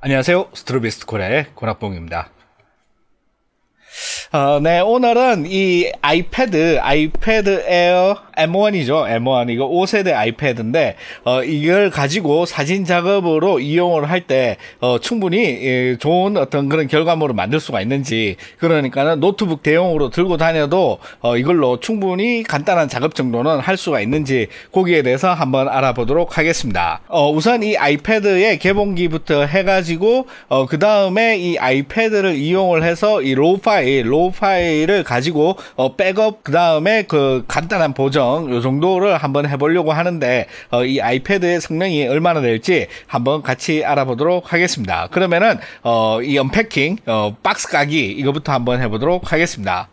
안녕하세요. 스트로비스트 코리아의 권학봉입니다. 네, 오늘은 이 아이패드 에어 M1이죠. M1. 이거 5세대 아이패드인데, 이걸 가지고 사진 작업으로 이용을 할 때, 충분히 좋은 어떤 그런 결과물을 만들 수가 있는지, 그러니까는 노트북 대용으로 들고 다녀도, 이걸로 충분히 간단한 작업 정도는 할 수가 있는지, 거기에 대해서 한번 알아보도록 하겠습니다. 우선 이 아이패드의 개봉기부터 해가지고, 그 다음에 이 아이패드를 이용을 해서 이 로우 파일을 가지고 백업 그 다음에 그 간단한 보정 요 정도를 한번 해보려고 하는데 이 아이패드의 성능이 얼마나 될지 한번 같이 알아보도록 하겠습니다. 그러면은 이 언패킹 박스 까기 이거부터 한번 해보도록 하겠습니다.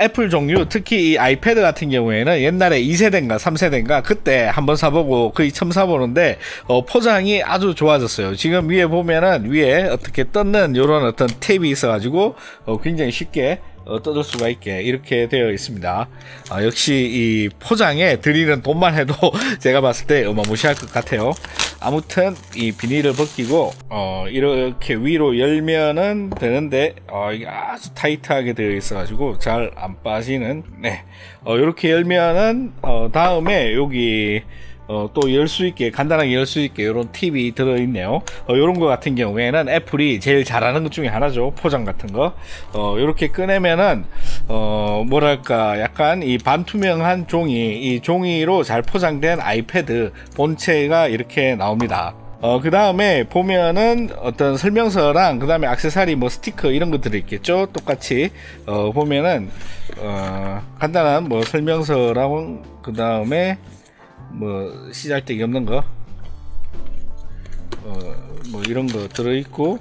애플 종류, 특히 이 아이패드 같은 경우에는 옛날에 2세대인가 3세대인가 그때 한번 사보고 거의 처음 사보는데 포장이 아주 좋아졌어요. 지금 위에 보면은 위에 어떻게 뜯는 요런 어떤 탭이 있어가지고 굉장히 쉽게 뜯을 수가 있게 이렇게 되어 있습니다. 역시 이 포장에 들이는 돈만 해도 제가 봤을 때 어마무시할 것 같아요. 아무튼 이 비닐을 벗기고 이렇게 위로 열면은 되는데 이게 아주 타이트하게 되어 있어 가지고 잘 안 빠지는 이렇게 열면은 다음에 여기 또 열 수 있게 간단하게 열 수 있게 이런 팁이 들어있네요. 이런 거 같은 경우에는 애플이 제일 잘하는 것 중에 하나죠. 포장 같은 거 이렇게 꺼내면은 뭐랄까 약간 이 반투명한 종이, 이 종이로 잘 포장된 아이패드 본체가 이렇게 나옵니다. 그 다음에 보면은 어떤 설명서랑 그 다음에 액세서리 뭐 스티커 이런 것들이 있겠죠. 똑같이 보면은 간단한 뭐 설명서랑 그 다음에 뭐 시잘데기 없는 거 뭐 이런 거 들어있고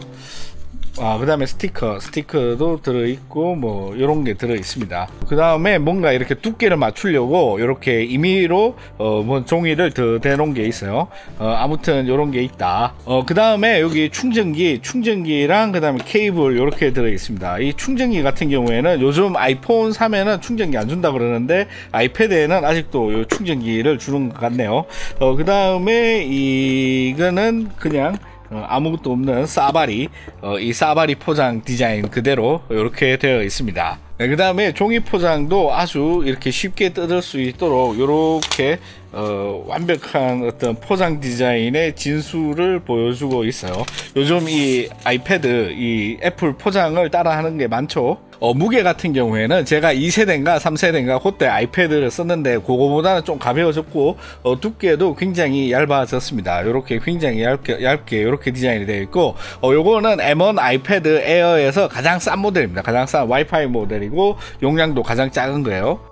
그 다음에 스티커도 들어있고 뭐 요런 게 들어있습니다. 그 다음에 뭔가 이렇게 두께를 맞추려고 이렇게 임의로 뭐 종이를 더 대놓은 게 있어요. 아무튼 요런 게 있다. 그 다음에 여기 충전기랑 그 다음에 케이블 요렇게 들어있습니다. 이 충전기 같은 경우에는 요즘 아이폰 사면은 충전기 안 준다 그러는데 아이패드에는 아직도 요 충전기를 주는 것 같네요. 그 다음에 이거는 그냥 아무것도 없는 사바리, 이 사바리 포장 디자인 그대로 이렇게 되어 있습니다. 그 다음에 종이 포장도 아주 이렇게 쉽게 뜯을 수 있도록 이렇게 완벽한 어떤 포장 디자인의 진수를 보여주고 있어요. 요즘 이 아이패드, 이 애플 포장을 따라하는 게 많죠. 무게 같은 경우에는 제가 2세대인가 3세대인가 그때 아이패드를 썼는데 그거보다는 좀 가벼워졌고 두께도 굉장히 얇아졌습니다. 이렇게 굉장히 얇게 이렇게 디자인이 되어 있고 요거는 M1 아이패드 에어에서 가장 싼 모델입니다. 가장 싼 와이파이 모델이고 용량도 가장 작은 거예요.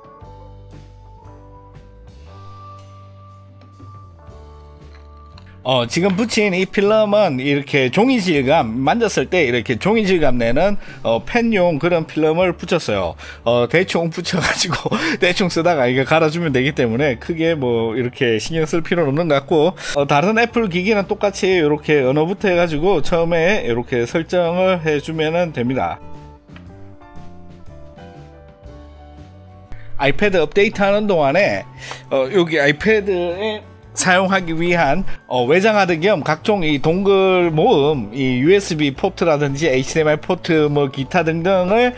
지금 붙인 이 필름은 이렇게 종이 질감, 만졌을 때 이렇게 종이 질감 내는 펜용 그런 필름을 붙였어요. 대충 붙여가지고 대충 쓰다가 이거 갈아주면 되기 때문에 크게 뭐 이렇게 신경 쓸 필요는 없는 것 같고, 다른 애플 기기는 똑같이 이렇게 언어부터 해가지고 처음에 이렇게 설정을 해주면 됩니다. 아이패드 업데이트 하는 동안에 여기 아이패드에 사용하기 위한 외장하드 겸 각종 이 동글 모음, 이 USB 포트라든지 HDMI 포트 뭐 기타 등등을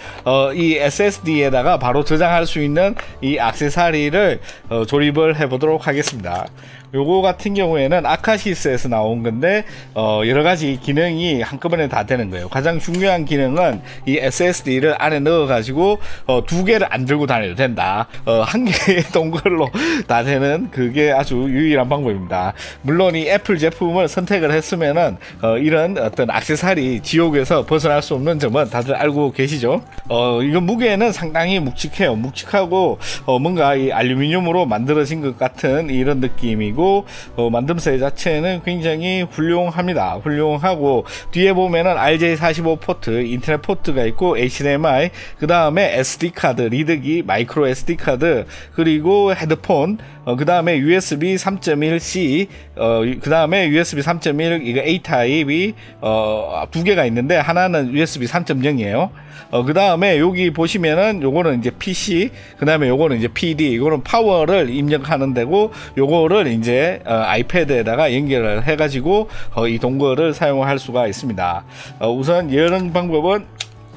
이 SSD에다가 바로 저장할 수 있는 이 액세서리를 조립을 해 보도록 하겠습니다. 요거 같은 경우에는 아카시스에서 나온 건데 여러가지 기능이 한꺼번에 다 되는 거예요. 가장 중요한 기능은 이 SSD를 안에 넣어 가지고 두 개를 안 들고 다녀도 된다. 한 개의 동글로 다 되는 그게 아주 유일한 방법입니다. 물론 이 애플 제품을 선택을 했으면은 이런 어떤 액세서리 지옥에서 벗어날 수 없는 점은 다들 알고 계시죠. 이거 무게는 상당히 묵직해요. 묵직하고 뭔가 이 알루미늄으로 만들어진 것 같은 이런 느낌이고, 만듦새 자체는 굉장히 훌륭합니다. 훌륭하고 뒤에 보면은 RJ45 포트, 인터넷 포트가 있고 HDMI, 그 다음에 SD카드, 리드기, 마이크로 SD카드, 그리고 헤드폰, 그 다음에 USB 3.1C, 그 다음에 USB 3.1 이거 A 타입이 두 개가 있는데 하나는 USB 3.0이에요. 그 다음에 여기 보시면은 요거는 이제 PC, 그 다음에 요거는 이제 PD, 이거는 파워를 입력하는 데고, 요거를 이제 아이패드에다가 연결을 해가지고 이 동글을 사용할 수가 있습니다. 우선 여는 방법은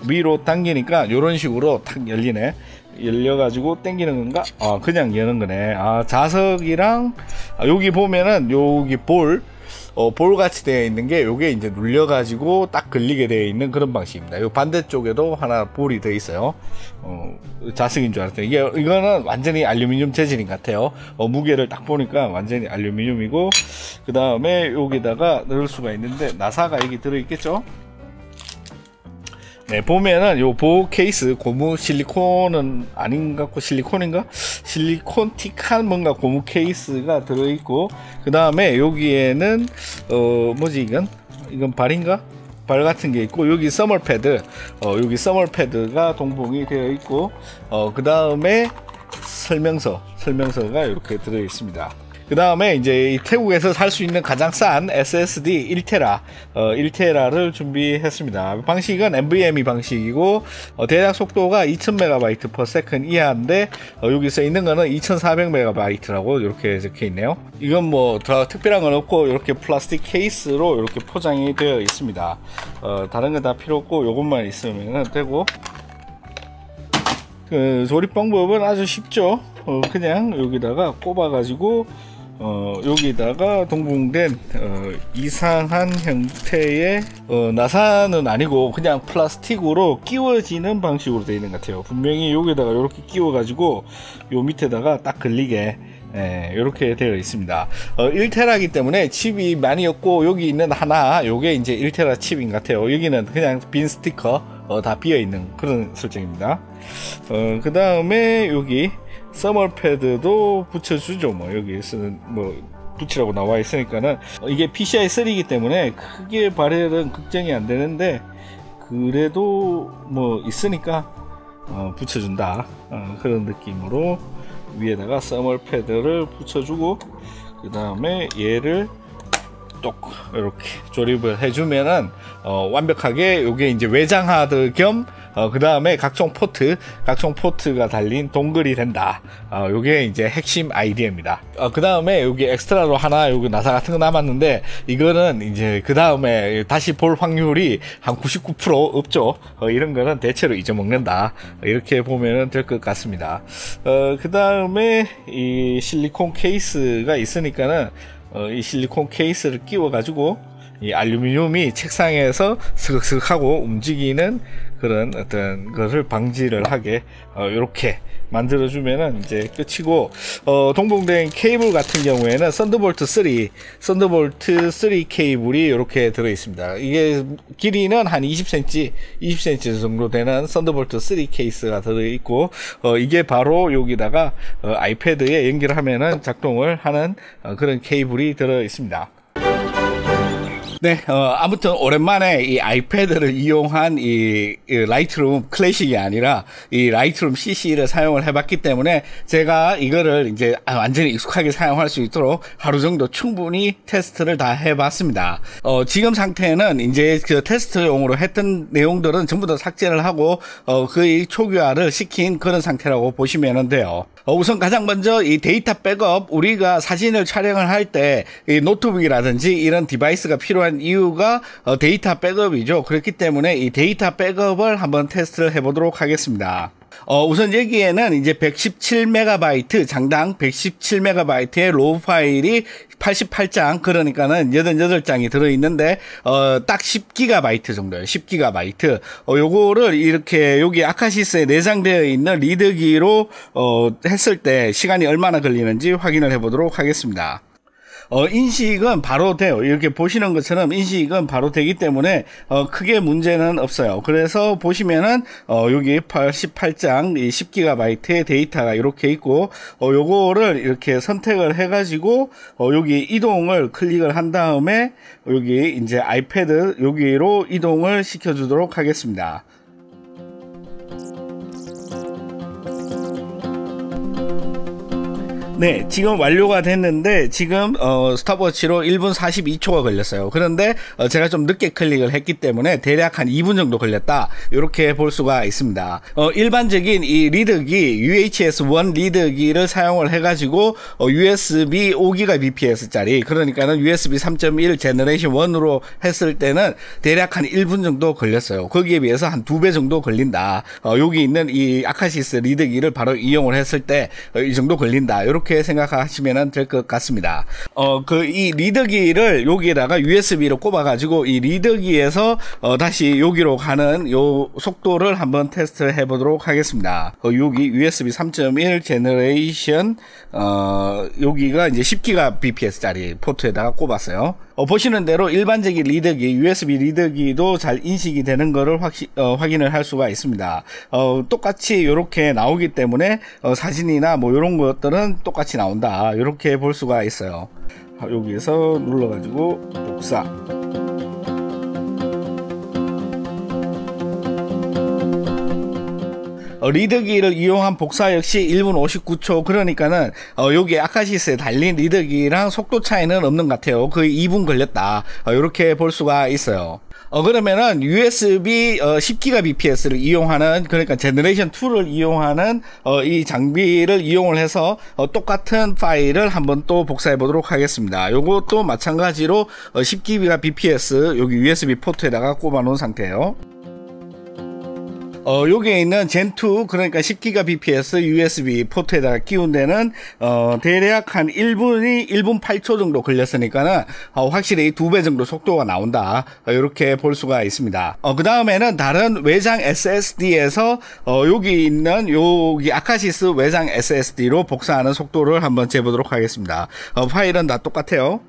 위로 당기니까 요런 식으로 탁 열리네. 열려가지고 당기는 건가? 그냥 여는 거네. 자석이랑 여기 보면은 여기 볼 같이 되어 있는 게 요게 이제 눌려가지고 딱 걸리게 되어 있는 그런 방식입니다. 요 반대쪽에도 하나 볼이 되어 있어요. 자석인 줄 알았더니 이거는 완전히 알루미늄 재질인 것 같아요. 무게를 딱 보니까 완전히 알루미늄이고, 그 다음에 여기다가 넣을 수가 있는데 나사가 여기 들어 있겠죠? 네, 보면은 요 보호 케이스 고무 실리콘은 아닌 것 같고, 실리콘인가? 실리콘틱한 뭔가 고무 케이스가 들어있고, 그 다음에 여기에는 뭐지 이건 발인가? 발 같은 게 있고, 여기 서멀 패드, 여기 서멀 패드가 동봉이 되어 있고, 그 다음에 설명서가 이렇게 들어 있습니다. 그 다음에 이제 태국에서 살 수 있는 가장 싼 SSD 1테라 1테라를 준비했습니다. 방식은 NVMe 방식이고, 대략 속도가 2000MB/s 이하인데, 여기 써 있는 거는 2400MB라고 이렇게 적혀 있네요. 이건 뭐 더 특별한 건 없고, 이렇게 플라스틱 케이스로 이렇게 포장이 되어 있습니다. 다른 건 다 필요 없고 요것만 있으면 되고, 그 조립 방법은 아주 쉽죠. 그냥 여기다가 꼽아 가지고 여기다가 동봉된 이상한 형태의 나사는 아니고 그냥 플라스틱으로 끼워지는 방식으로 되어 있는 것 같아요. 분명히 여기다가 이렇게 끼워 가지고 요 밑에다가 딱 걸리게 이렇게 되어 있습니다. 1테라이기 때문에 칩이 많이 없고, 여기 있는 하나 요게 이제 1테라 칩인 것 같아요. 여기는 그냥 빈 스티커 다 비어 있는 그런 설정입니다. 그 다음에 여기 서멀 패드도 붙여주죠. 뭐 여기 쓰는 뭐 붙이라고 나와 있으니까는, 이게 PCI 3이기 때문에 크게 발열은 걱정이 안 되는데, 그래도 뭐 있으니까 붙여준다, 그런 느낌으로 위에다가 서멀 패드를 붙여주고, 그 다음에 얘를 똑 이렇게 조립을 해주면은 완벽하게 요게 이제 외장 하드 겸 그 다음에 각종 포트가 달린 동글이 된다. 요게 이제 핵심 아이디어입니다. 그 다음에 여기 엑스트라로 하나 여기 나사 같은 거 남았는데, 이거는 이제 그 다음에 다시 볼 확률이 한 99% 없죠. 이런 거는 대체로 잊어먹는다. 이렇게 보면 될 것 같습니다. 그 다음에 이 실리콘 케이스가 있으니까는 이 실리콘 케이스를 끼워 가지고 이 알루미늄이 책상에서 스슥스슥하고 움직이는 그런 어떤 것을 방지를 하게 이렇게 만들어 주면은 이제 끝이고, 동봉된 케이블 같은 경우에는 썬더볼트 3 케이블이 이렇게 들어 있습니다. 이게 길이는 한 20cm 정도 되는 썬더볼트 3 케이스가 들어 있고, 이게 바로 여기다가 아이패드에 연결하면은 작동을 하는 그런 케이블이 들어 있습니다. 네, 아무튼 오랜만에 이 아이패드를 이용한 이 라이트룸 클래식이 아니라 이 라이트룸 CC를 사용을 해봤기 때문에, 제가 이거를 이제 완전히 익숙하게 사용할 수 있도록 하루 정도 충분히 테스트를 다 해봤습니다. 지금 상태는 이제 그 테스트용으로 했던 내용들은 전부 다 삭제를 하고 거의 초기화를 시킨 그런 상태라고 보시면 돼요. 우선 가장 먼저 이 데이터 백업, 우리가 사진을 촬영을 할 때 이 노트북이라든지 이런 디바이스가 필요한 이유가 데이터 백업이죠. 그렇기 때문에 이 데이터 백업을 한번 테스트를 해보도록 하겠습니다. 우선 여기에는 이제 117MB, 장당 117MB의 로우 파일이 88장, 그러니까는 88장이 들어있는데, 딱 10GB 정도예요. 10GB. 요거를 이렇게 여기 아카시스에 내장되어 있는 리드기로, 했을 때 시간이 얼마나 걸리는지 확인을 해보도록 하겠습니다. 인식은 바로 돼요. 이렇게 보시는 것처럼 인식은 바로 되기 때문에 크게 문제는 없어요. 그래서 보시면은 여기 88장 이 10GB의 데이터가 이렇게 있고, 요거를 이렇게 선택을 해 가지고 여기 이동을 클릭을 한 다음에 여기 이제 아이패드 여기로 이동을 시켜 주도록 하겠습니다. 네, 지금 완료가 됐는데 지금 스탑워치로 1분 42초가 걸렸어요. 그런데 제가 좀 늦게 클릭을 했기 때문에 대략 한 2분 정도 걸렸다, 이렇게 볼 수가 있습니다. 일반적인 이 리더기 UHS-1 리더기를 사용을 해가지고 USB 5GBps 짜리, 그러니까는 USB 3.1 제너레이션 1으로 했을 때는 대략 한 1분 정도 걸렸어요. 거기에 비해서 한 2배 정도 걸린다. 여기 있는 이 아카시스 리더기를 바로 이용을 했을 때 이 정도 걸린다, 이렇게 생각하시면 될 것 같습니다. 이 리더기를 여기에다가 USB로 꼽아가지고 이 리더기에서 다시 여기로 가는 요 속도를 한번 테스트 해보도록 하겠습니다. 여기 USB 3.1 제너레이션 여기가 이제 10GBps 짜리 포트에다가 꼽았어요. 보시는 대로 일반적인 리더기, USB 리더기도 잘 인식이 되는 거를 확인을 할 수가 있습니다. 똑같이 이렇게 나오기 때문에 사진이나 뭐 이런 것들은 똑같이 나온다, 이렇게 볼 수가 있어요. 여기에서 눌러가지고 복사. 리더기를 이용한 복사 역시 1분 59초, 그러니까는 여기 아카시스에 달린 리더기랑 속도 차이는 없는 것 같아요. 거의 2분 걸렸다, 이렇게 볼 수가 있어요. 그러면은 USB 10GBps를 이용하는, 그러니까 제너레이션 2를 이용하는 이 장비를 이용을 해서 똑같은 파일을 한번 또 복사해 보도록 하겠습니다. 요것도 마찬가지로 10GBps 여기 USB 포트에다가 꼽아 놓은 상태예요. 여기에 있는 젠2, 그러니까 10GBps USB 포트에다가 끼운 데는 대략 한 1분 8초 정도 걸렸으니까는 확실히 2배 정도 속도가 나온다, 이렇게 볼 수가 있습니다. 그 다음에는 다른 외장 SSD에서 여기 있는 여기 아카시스 외장 SSD로 복사하는 속도를 한번 재보도록 하겠습니다. 파일은 다 똑같아요.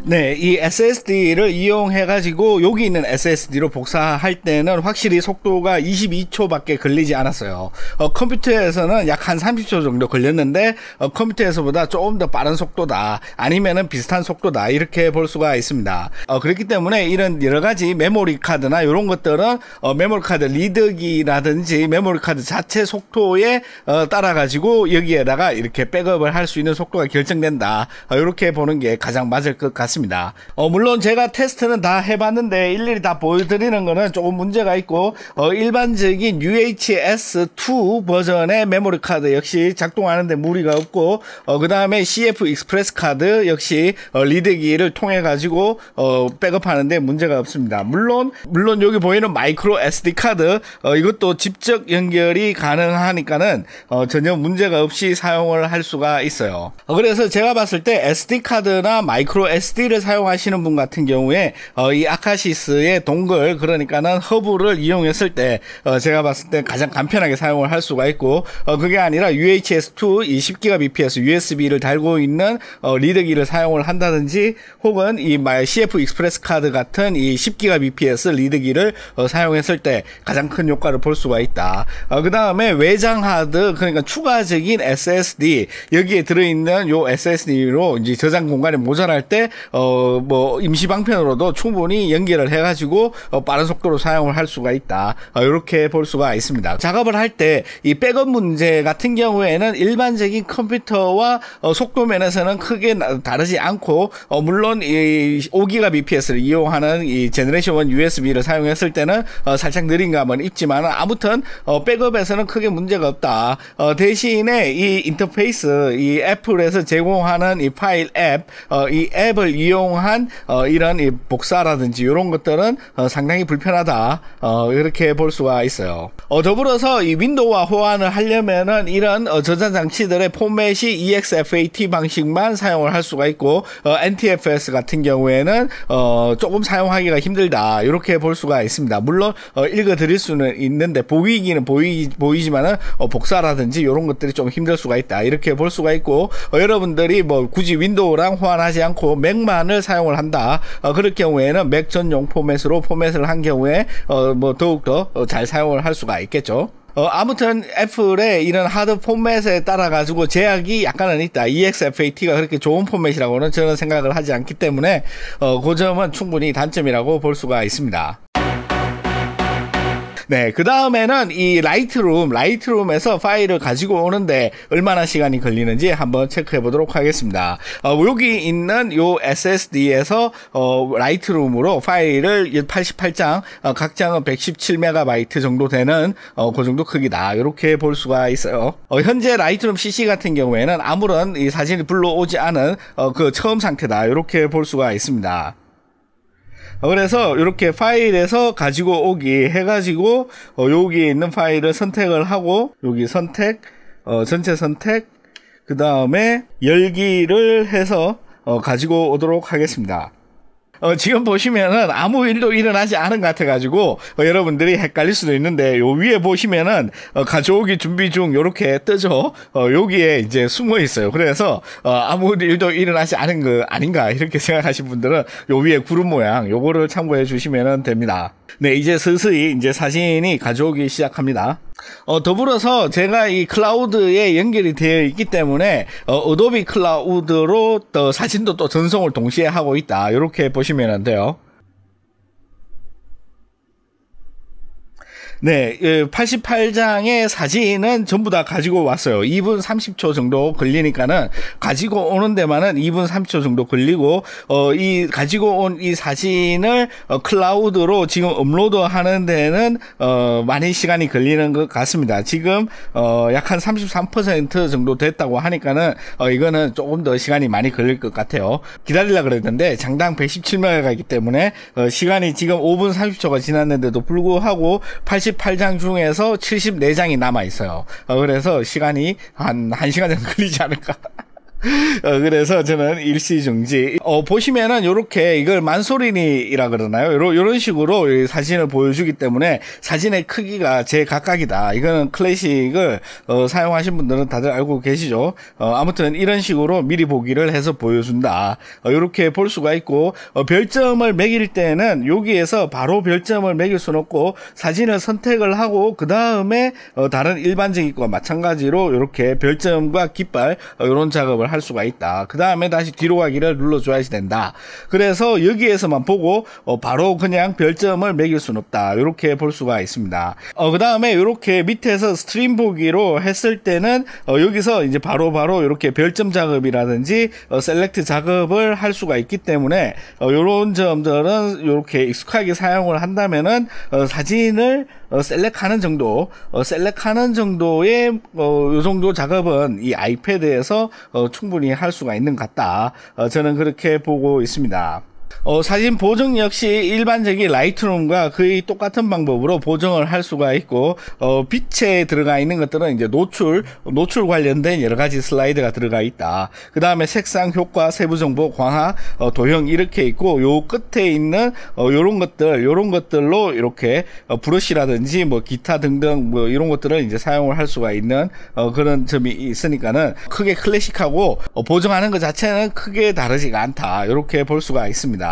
네, 이 SSD를 이용해 가지고 여기 있는 SSD로 복사할 때는 확실히 속도가 22초밖에 걸리지 않았어요. 컴퓨터에서는 약 한 30초 정도 걸렸는데 컴퓨터에서보다 조금 더 빠른 속도다, 아니면은 비슷한 속도다, 이렇게 볼 수가 있습니다. 그렇기 때문에 이런 여러 가지 메모리 카드나 이런 것들은 메모리 카드 리더기라든지 메모리 카드 자체 속도에 따라 가지고 여기에다가 이렇게 백업을 할 수 있는 속도가 결정된다, 이렇게 보는 게 가장 맞을 것 같습니다. 물론 제가 테스트는 다 해봤는데 일일이 다 보여드리는 거는 조금 문제가 있고, 일반적인 UHS-2 버전의 메모리 카드 역시 작동하는데 무리가 없고, 그 다음에 CF 익스프레스 카드 역시 리더기를 통해 가지고 백업하는데 문제가 없습니다. 물론 여기 보이는 마이크로 SD 카드 이것도 직접 연결이 가능하니까는 전혀 문제가 없이 사용을 할 수가 있어요. 그래서 제가 봤을 때 SD 카드나 마이크로 SD를 사용하시는 분 같은 경우에 이 아카시스의 동글, 그러니까는 허브를 이용했을 때 제가 봤을 때 가장 간편하게 사용을 할 수가 있고, 그게 아니라 UHS-2 이 10GBps USB를 달고 있는 리더기를 사용을 한다든지, 혹은 이 CF 익스프레스 카드 같은 이 10GBps 리더기를 사용했을 때 가장 큰 효과를 볼 수가 있다. 그 다음에 외장 하드, 그러니까 추가적인 SSD, 여기에 들어있는 요 SSD로 이제 저장 공간이 모자랄 때 뭐 임시 방편으로도 충분히 연결을 해가지고 빠른 속도로 사용을 할 수가 있다, 이렇게 볼 수가 있습니다. 작업을 할 때 이 백업 문제 같은 경우에는 일반적인 컴퓨터와 속도 면에서는 크게 다르지 않고, 물론 이 5GBps를 이용하는 이 제너레이션 1 USB를 사용했을 때는 살짝 느린 감은 있지만, 아무튼 백업에서는 크게 문제가 없다. 대신에 이 인터페이스, 이 애플에서 제공하는 이 파일 앱, 이 앱을 이용한 이런 이 복사라든지 이런 것들은 상당히 불편하다, 이렇게 볼 수가 있어요. 더불어서 이 윈도우와 호환을 하려면은 이런 저장 장치들의 포맷이 EXFAT 방식만 사용을 할 수가 있고, NTFS 같은 경우에는 조금 사용하기가 힘들다, 이렇게 볼 수가 있습니다. 물론 읽어 드릴 수는 있는데 보이기는 보이지만은 복사라든지 이런 것들이 좀 힘들 수가 있다, 이렇게 볼 수가 있고, 여러분들이 뭐 굳이 윈도우랑 호환하지 않고 맥만을 사용을 한다, 그럴 경우에는 맥 전용 포맷으로 포맷을 한 경우에 뭐 더욱더 잘 사용을 할 수가 있겠죠. 아무튼 애플의 이런 하드 포맷에 따라 가지고 제약이 약간은 있다. EXFAT가 그렇게 좋은 포맷이라고는 저는 생각을 하지 않기 때문에 그 점은 충분히 단점이라고 볼 수가 있습니다. 네, 그 다음에는 이 라이트룸에서 파일을 가지고 오는데 얼마나 시간이 걸리는지 한번 체크해 보도록 하겠습니다. 여기 있는 요 SSD에서 라이트룸으로 파일을 88장, 각 장은 117MB 정도 되는 그 정도 크기다. 이렇게 볼 수가 있어요. 현재 라이트룸 CC 같은 경우에는 아무런 이 사진이 불러오지 않은 그 처음 상태다. 이렇게 볼 수가 있습니다. 그래서 이렇게 파일에서 가지고 오기 해가지고 여기 있는 파일을 선택을 하고 여기 선택, 전체 선택, 그 다음에 열기를 해서 가지고 오도록 하겠습니다. 지금 보시면은 아무 일도 일어나지 않은 것 같아가지고 여러분들이 헷갈릴 수도 있는데 요 위에 보시면은 가져오기 준비 중 요렇게 뜨죠. 여기에 이제 숨어 있어요. 그래서 아무 일도 일어나지 않은 거 아닌가 이렇게 생각하신 분들은 요 위에 구름 모양 요거를 참고해 주시면 됩니다. 네, 이제 서서히 이제 사진이 가져오기 시작합니다. 더불어서 제가 이 클라우드에 연결이 되어 있기 때문에 어도비 클라우드로 또 사진도 또 전송을 동시에 하고 있다. 이렇게 보시면 돼요. 네, 88장의 사진은 전부 다 가지고 왔어요. 2분 30초 정도 걸리니까는 가지고 오는 데만은 2분 30초 정도 걸리고 이 가지고 온 이 사진을 클라우드로 지금 업로드 하는 데는 많이 시간이 걸리는 것 같습니다. 지금 약 한 33% 정도 됐다고 하니까는 이거는 조금 더 시간이 많이 걸릴 것 같아요. 기다리려고 그랬는데 장당 117MB이기 때문에 시간이 지금 5분 30초가 지났는데도 불구하고 88장 중에서 74장이 남아 있어요. 그래서 시간이 한 1시간 정도 걸리지 않을까. 그래서 저는 일시중지. 보시면은 요렇게 이걸 만소린이라 그러나요? 요런 식으로 사진을 보여주기 때문에 사진의 크기가 제각각이다. 이거는 클래식을 사용하신 분들은 다들 알고 계시죠? 아무튼 이런 식으로 미리 보기를 해서 보여준다. 요렇게 볼 수가 있고, 별점을 매길 때는 여기에서 바로 별점을 매길 수는 없고 사진을 선택을 하고 그 다음에 다른 일반적인 것과 마찬가지로 요렇게 별점과 깃발 요런 작업을 할 수가 있다. 그 다음에 다시 뒤로 가기를 눌러줘야 된다. 그래서 여기에서만 보고 바로 그냥 별점을 매길 수는 없다. 이렇게 볼 수가 있습니다. 그 다음에 이렇게 밑에서 스트림 보기로 했을 때는 여기서 이제 바로 이렇게 별점 작업이라든지 셀렉트 작업을 할 수가 있기 때문에 이런 점들은 이렇게 익숙하게 사용을 한다면은 사진을 셀렉하는 정도의 요 정도 작업은 이 아이패드에서 충분히 할 수가 있는 것 같다. 저는 그렇게 보고 있습니다. 사진 보정 역시 일반적인 라이트룸과 거의 똑같은 방법으로 보정을 할 수가 있고, 빛에 들어가 있는 것들은 이제 노출 관련된 여러 가지 슬라이드가 들어가 있다. 그 다음에 색상, 효과, 세부 정보, 광학, 도형 이렇게 있고, 요 끝에 있는 요런 것들로 이렇게 브러쉬라든지 뭐 기타 등등 뭐 이런 것들을 이제 사용을 할 수가 있는 그런 점이 있으니까는 크게 클래식하고 보정하는 것 자체는 크게 다르지가 않다. 이렇게 볼 수가 있습니다.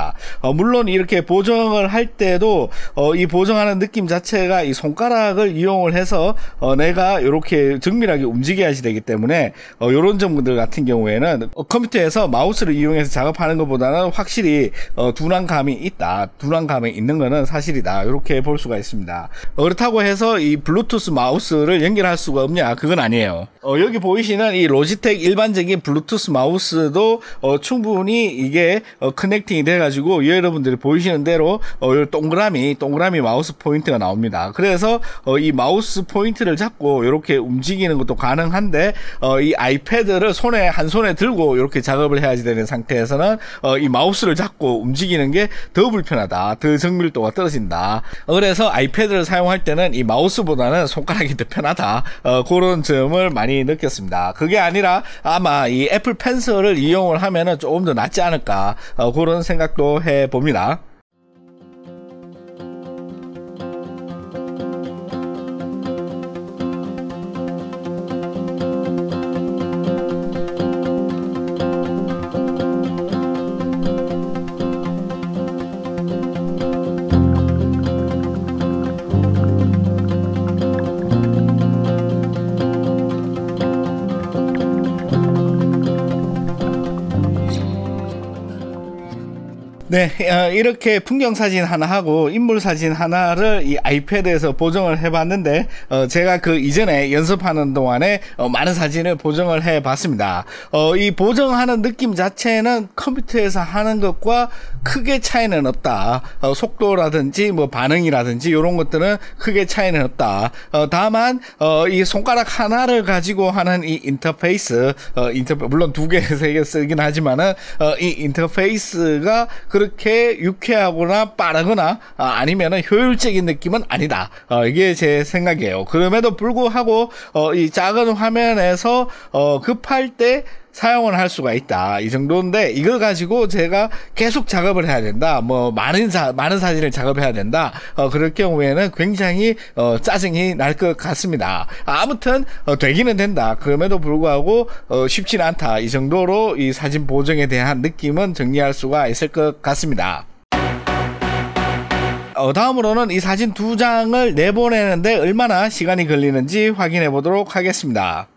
물론 이렇게 보정을 할 때도 이 보정하는 느낌 자체가 이 손가락을 이용을 해서 내가 이렇게 정밀하게 움직여야지 되기 때문에 이런 점들 같은 경우에는 컴퓨터에서 마우스를 이용해서 작업하는 것보다는 확실히 둔한감이 있는 거는 사실이다. 이렇게 볼 수가 있습니다. 그렇다고 해서 이 블루투스 마우스를 연결할 수가 없냐? 그건 아니에요. 여기 보이시는 이 로지텍 일반적인 블루투스 마우스도 충분히 이게 커넥팅이 돼가지고 여러분들이 보이시는 대로 동그라미 마우스 포인트가 나옵니다. 그래서 이 마우스 포인트를 잡고 이렇게 움직이는 것도 가능한데 이 아이패드를 한 손에 들고 이렇게 작업을 해야지 되는 상태에서는 이 마우스를 잡고 움직이는 게 더 불편하다. 더 정밀도가 떨어진다. 그래서 아이패드를 사용할 때는 이 마우스보다는 손가락이 더 편하다. 그런 점을 많이 느꼈습니다. 그게 아니라 아마 이 애플 펜슬을 이용을 하면은 조금 더 낫지 않을까 그런 생각도 해봅니다. 네, 이렇게 풍경 사진 하나 하고 인물 사진 하나를 이 아이패드에서 보정을 해봤는데, 제가 그 이전에 연습하는 동안에 많은 사진을 보정을 해봤습니다. 이 보정하는 느낌 자체는 컴퓨터에서 하는 것과 크게 차이는 없다. 속도라든지 뭐 반응이라든지 이런 것들은 크게 차이는 없다. 다만 이 손가락 하나를 가지고 하는 이 인터페이스, 물론 두 개, 세 개 쓰긴 하지만은 이 인터페이스가 그렇게 유쾌하거나 빠르거나 아니면은 효율적인 느낌은 아니다. 이게 제 생각이에요. 그럼에도 불구하고 이 작은 화면에서 급할 때 사용을 할 수가 있다. 이 정도인데 이걸 가지고 제가 계속 작업을 해야 된다. 뭐 많은 사진을 작업해야 된다. 그럴 경우에는 굉장히 짜증이 날 것 같습니다. 아무튼 되기는 된다. 그럼에도 불구하고 쉽지는 않다. 이 정도로 이 사진 보정에 대한 느낌은 정리할 수가 있을 것 같습니다. 다음으로는 이 사진 2장을 내보내는데 얼마나 시간이 걸리는지 확인해 보도록 하겠습니다.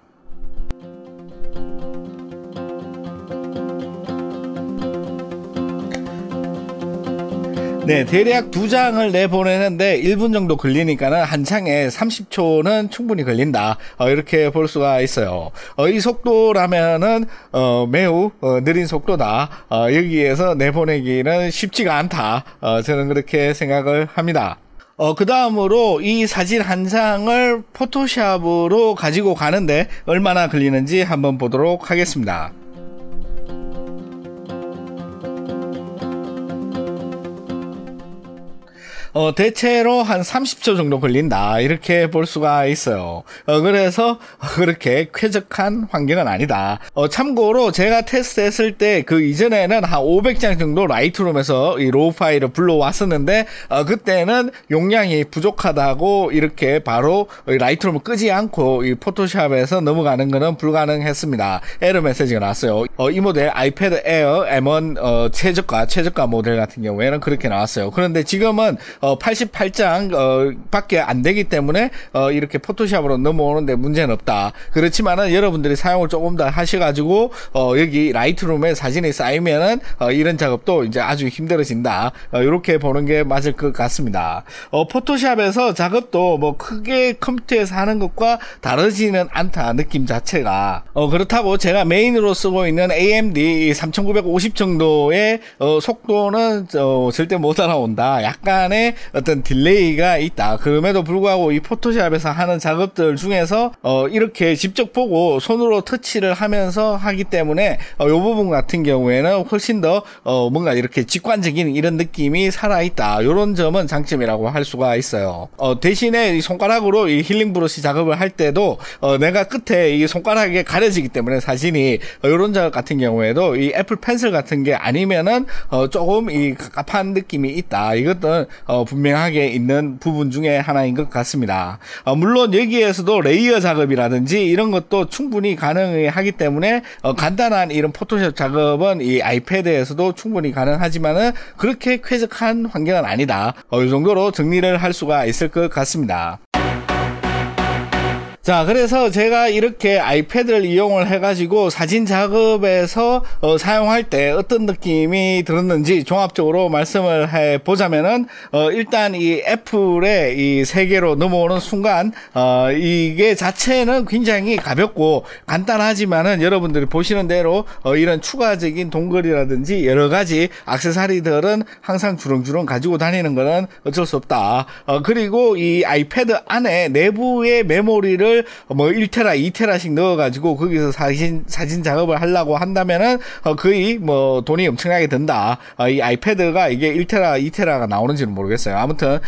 네, 대략 2장을 내보내는데 1분 정도 걸리니까는 한 장에 30초는 충분히 걸린다. 이렇게 볼 수가 있어요. 이 속도라면은 매우 느린 속도다. 여기에서 내보내기는 쉽지가 않다. 저는 그렇게 생각을 합니다. 그 다음으로 이 사진 한 장을 포토샵으로 가지고 가는데 얼마나 걸리는지 한번 보도록 하겠습니다. 대체로 한 30초 정도 걸린다. 이렇게 볼 수가 있어요. 그래서 그렇게 쾌적한 환경은 아니다. 참고로 제가 테스트했을 때 그 이전에는 한 500장 정도 라이트룸에서 이 로우 파일을 불러왔었는데 그때는 용량이 부족하다고 이렇게 바로 라이트룸을 끄지 않고 이 포토샵에서 넘어가는 것은 불가능했습니다. 에러 메시지가 나왔어요. 이 모델 아이패드 에어 M1 최저가 모델 같은 경우에는 그렇게 나왔어요. 그런데 지금은 88장 밖에 안 되기 때문에 이렇게 포토샵으로 넘어오는데 문제는 없다. 그렇지만은 여러분들이 사용을 조금 더 하셔가지고 여기 라이트룸에 사진이 쌓이면은 이런 작업도 이제 아주 힘들어진다. 이렇게 보는 게 맞을 것 같습니다. 포토샵에서 작업도 뭐 크게 컴퓨터에서 하는 것과 다르지는 않다. 느낌 자체가. 그렇다고 제가 메인으로 쓰고 있는 AMD 3950 정도의 속도는 절대 못 따라온다. 약간의 어떤 딜레이가 있다. 그럼에도 불구하고 이 포토샵에서 하는 작업들 중에서 이렇게 직접 보고 손으로 터치를 하면서 하기 때문에 이 부분 같은 경우에는 훨씬 더 뭔가 이렇게 직관적인 이런 느낌이 살아있다. 이런 점은 장점이라고 할 수가 있어요. 대신에 이 손가락으로 이 힐링 브러쉬 작업을 할 때도 내가 끝에 이 손가락에 가려지기 때문에 사진이 이런 작업 같은 경우에도 이 애플 펜슬 같은 게 아니면은 조금 이 갑갑한 느낌이 있다. 이것도 분명하게 있는 부분 중에 하나인 것 같습니다. 물론 여기에서도 레이어 작업이라든지 이런 것도 충분히 가능하기 때문에 간단한 이런 포토샵 작업은 이 아이패드에서도 충분히 가능하지만은 그렇게 쾌적한 환경은 아니다. 이 정도로 정리를 할 수가 있을 것 같습니다. 자, 그래서 제가 이렇게 아이패드를 이용을 해가지고 사진 작업에서 사용할 때 어떤 느낌이 들었는지 종합적으로 말씀을 해보자면은 일단 이 애플의 이 세계로 넘어오는 순간 이게 자체는 굉장히 가볍고 간단하지만은 여러분들이 보시는 대로 이런 추가적인 동글이라든지 여러가지 액세서리들은 항상 주렁주렁 가지고 다니는 거는 어쩔 수 없다. 그리고 이 아이패드 안에 내부의 메모리를 뭐 1테라, 2테라씩 넣어가지고 거기서 사진 작업을 하려고 한다면은 거의 뭐 돈이 엄청나게 든다. 이 아이패드가 이게 1테라, 2테라가 나오는지는 모르겠어요. 아무튼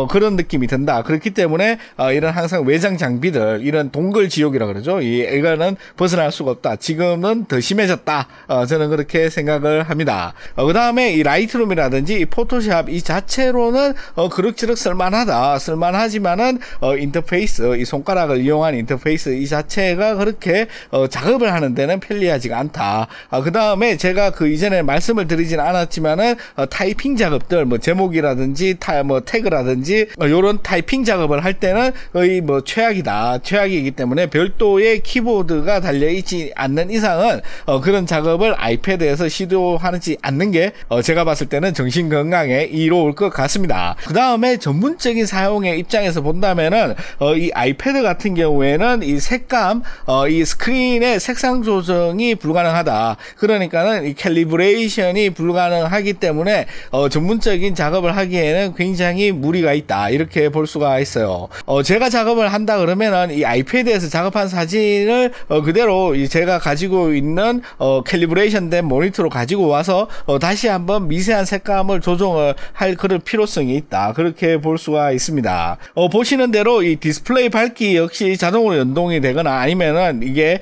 그런 느낌이 든다. 그렇기 때문에 이런 항상 외장 장비들, 이런 동글 지옥이라 그러죠. 이거는 벗어날 수가 없다. 지금은 더 심해졌다. 저는 그렇게 생각을 합니다. 그 다음에 이 라이트룸이라든지 이 포토샵 이 자체로는 그럭저럭 쓸만하다. 쓸만하지만은 인터페이스, 이 손가락을 이용한 인터페이스 이 자체가 그렇게 작업을 하는 데는 편리하지가 않다. 그 다음에 제가 그 이전에 말씀을 드리진 않았지만은 타이핑 작업들 뭐 제목이라든지 뭐 태그라든지 요런 타이핑 작업을 할 때는 거의 뭐 최악이기 때문에 별도의 키보드가 달려있지 않는 이상은 그런 작업을 아이패드에서 시도하지 않는 게 제가 봤을 때는 정신 건강에 이로울 것 같습니다. 그 다음에 전문적인 사용의 입장에서 본다면은 이 아이패드 같은 경우에는 이 색감, 이 스크린의 색상 조정이 불가능하다. 그러니까는 이 캘리브레이션이 불가능하기 때문에 전문적인 작업을 하기에는 굉장히 무리가 있다. 이렇게 볼 수가 있어요. 제가 작업을 한다 그러면은 이 아이패드에서 작업한 사진을 그대로 제가 가지고 있는 캘리브레이션 된 모니터로 가지고 와서 다시 한번 미세한 색감을 조정을 할 그런 필요성이 있다. 그렇게 볼 수가 있습니다. 보시는 대로 이 디스플레이 밝기 역시 자동으로 연동이 되거나 아니면은 이게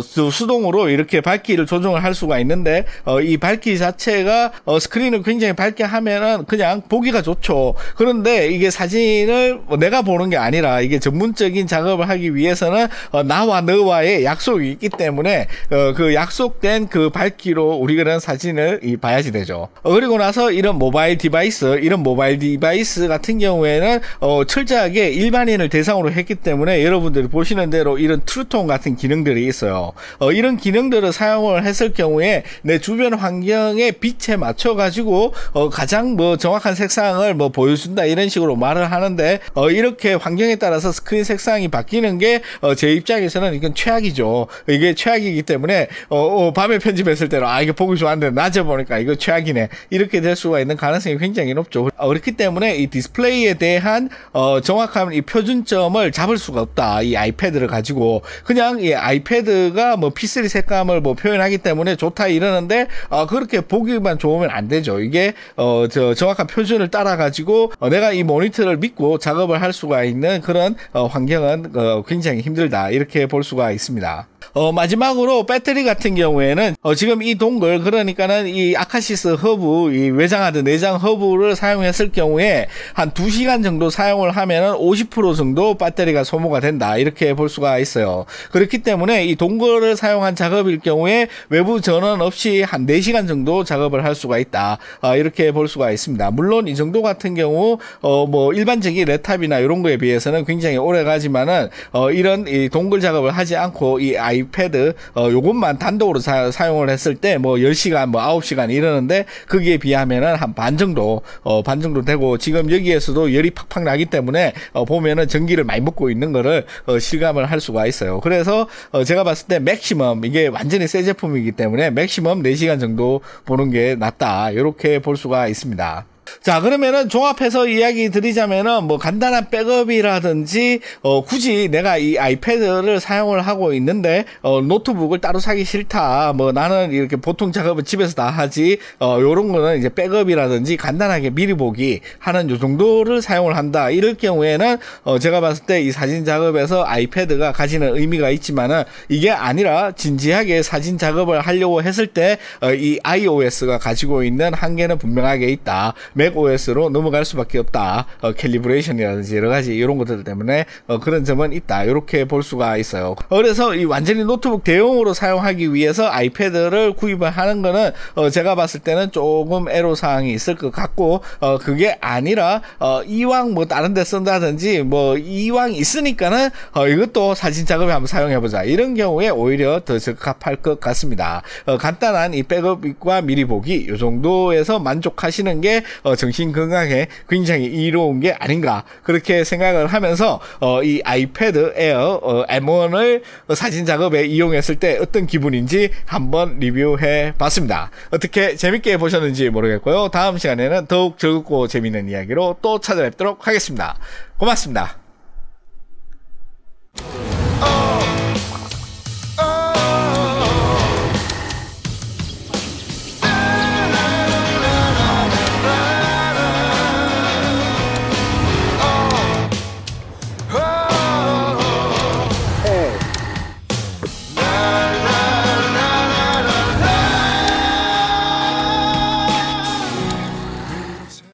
수동으로 이렇게 밝기를 조정을 할 수가 있는데 이 밝기 자체가 스크린을 굉장히 밝게 하면은 그냥 보기가 좋죠. 그런데 이게 사진을 내가 보는 게 아니라 이게 전문적인 작업을 하기 위해서는 나와 너와의 약속이 있기 때문에 그 약속된 그 밝기로 우리가 사진을 봐야지 되죠. 그리고 나서 이런 모바일 디바이스 같은 경우에는 철저하게 일반인을 대상으로 했기 때문에 여러분들이 보시는 대로 이런 트루톤 같은 기능들이 있어요. 이런 기능들을 사용을 했을 경우에 내 주변 환경의 빛에 맞춰 가지고 가장 뭐 정확한 색상을 뭐 보여준다 이런 식으로 말을 하는데 이렇게 환경에 따라서 스크린 색상이 바뀌는 게 제 입장에서는 이건 최악이죠. 이게 최악이기 때문에 밤에 편집했을 때는 이게 보기 좋았는데 낮에 보니까 이거 최악이네 이렇게 될 수가 있는 가능성이 굉장히 높죠. 그렇기 때문에 이 디스플레이에 대한 정확한 이 표준점을 잡을 수가 없다. 이 아이패드를 가지고 그냥 이 아이패드가 뭐 P3 색감을 뭐 표현하기 때문에 좋다 이러는데 그렇게 보기만 좋으면 안 되죠. 이게 정확한 표준을 따라 가지고 내가 이 모니터를 믿고 작업을 할 수가 있는 그런 환경은 굉장히 힘들다 이렇게 볼 수가 있습니다. 마지막으로 배터리 같은 경우에는 지금 이 동글 그러니까는 이 아카시스 허브 이 외장하드 내장 허브를 사용했을 경우에 한 2시간 정도 사용을 하면은 50% 정도 배터리가 소모가 된다 이렇게 볼 수가 있어요. 그렇기 때문에 이 동글을 사용한 작업일 경우에 외부 전원 없이 한 4시간 정도 작업을 할 수가 있다 이렇게 볼 수가 있습니다. 물론 이 정도 같은 경우 뭐 일반적인 랩탑이나 이런 거에 비해서는 굉장히 오래 가지만은 이런 이 동글 작업을 하지 않고 이 아이패드 요것만 단독으로 사용을 했을 때 뭐 10시간 뭐 9시간 이러는데 거기에 비하면은 한 반 정도 되고 지금 여기에서도 열이 팍팍 나기 때문에 보면은 전기를 많이 먹고 있는 거를 실감을 할 수가 있어요. 그래서 제가 봤을 때 맥시멈 이게 완전히 새 제품이기 때문에 맥시멈 4시간 정도 보는 게 낫다 이렇게 볼 수가 있습니다. 자, 그러면은 종합해서 이야기 드리자면은 뭐 간단한 백업이라든지 굳이 내가 이 아이패드를 사용을 하고 있는데 노트북을 따로 사기 싫다. 뭐 나는 이렇게 보통 작업을 집에서 다 하지. 요런 거는 이제 백업이라든지 간단하게 미리 보기 하는 요 정도를 사용을 한다. 이럴 경우에는 제가 봤을 때 이 사진 작업에서 아이패드가 가지는 의미가 있지만은 이게 아니라 진지하게 사진 작업을 하려고 했을 때 이 iOS가 가지고 있는 한계는 분명하게 있다. 맥OS로 넘어갈 수밖에 없다. 캘리브레이션이라든지 여러 가지 이런 것들 때문에 그런 점은 있다. 이렇게 볼 수가 있어요. 그래서 이 완전히 노트북 대용으로 사용하기 위해서 아이패드를 구입을 하는 거는 제가 봤을 때는 조금 애로사항이 있을 것 같고 그게 아니라 이왕 뭐 다른 데 쓴다든지 뭐 이왕 있으니까는 이것도 사진 작업에 한번 사용해보자. 이런 경우에 오히려 더 적합할 것 같습니다. 간단한 이 백업과 미리 보기 이 정도에서 만족하시는 게 정신 건강에 굉장히 이로운 게 아닌가 그렇게 생각을 하면서 이 아이패드 에어 M1을 사진 작업에 이용했을 때 어떤 기분인지 한번 리뷰해 봤습니다. 어떻게 재밌게 보셨는지 모르겠고요. 다음 시간에는 더욱 즐겁고 재밌는 이야기로 또 찾아뵙도록 하겠습니다. 고맙습니다.